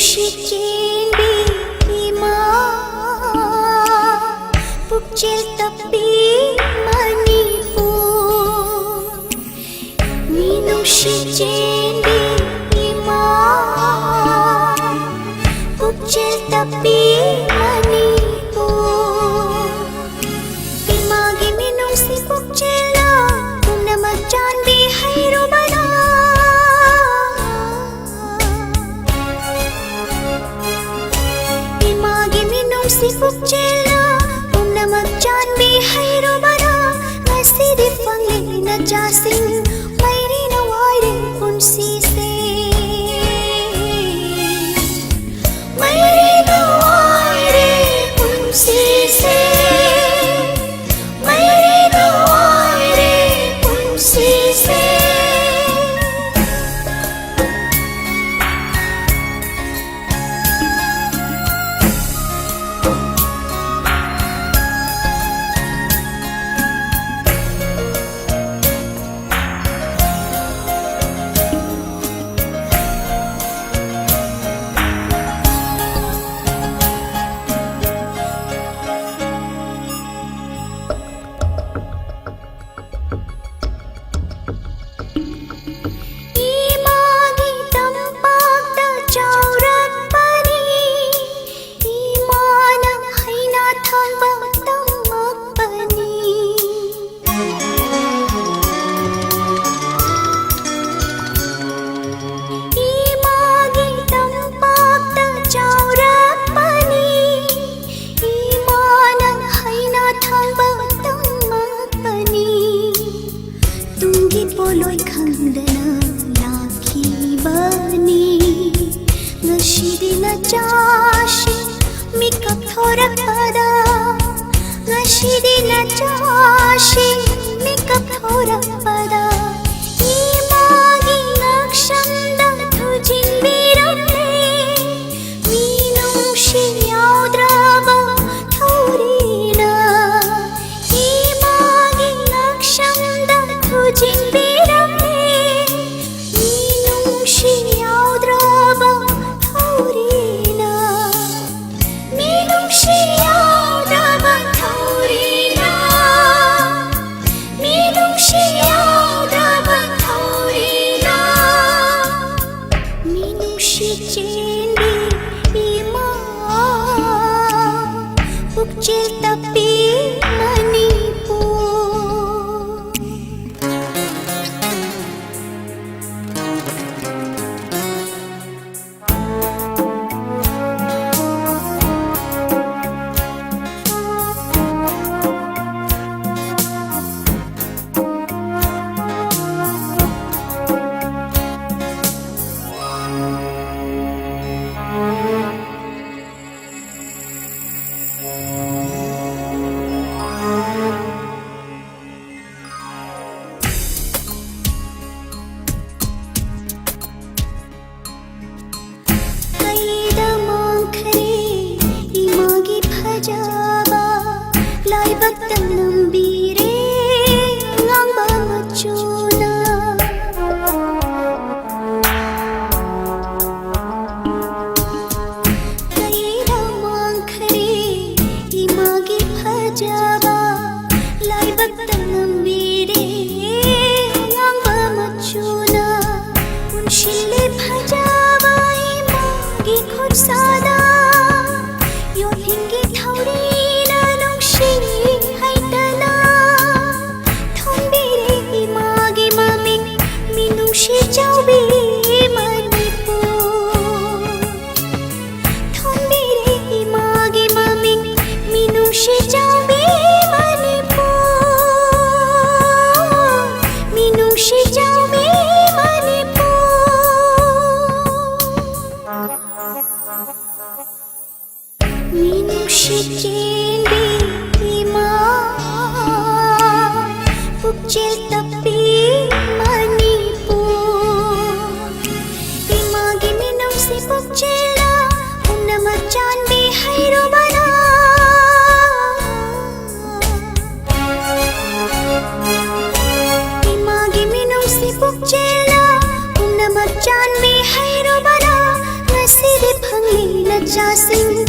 Shikendi ima pukchil tapi Manipur Minu shikendi ima pukchil tapi Manipur Imagi minung si pukchila kung na magjanbi hayro bana si pukchela kung na magjanbi hayro bana ngasidi pangli na jasing mayri na wairing punsise mayri na wairing punsise mayri na wairing punsise Poloy khandana lakhi bani ngashidi na chashi mikap thorak pada ngashidi na chashi mikap thorak pada imagi nakshanda thujin birame minung shiyaudraba thorina imagi nakshanda thujin pukchil tapi sada yo hingi thauri na nungshi haitala thonbire imagi mami minungshi chaubi Manipur thonbire imagi mami minungshi chaubi Manipur minungshi chaubi Minung shikendi ima pukchil tapi Manipur imagi minung si pukchila kung na magjanbi hayro bana imagi minung si जासिं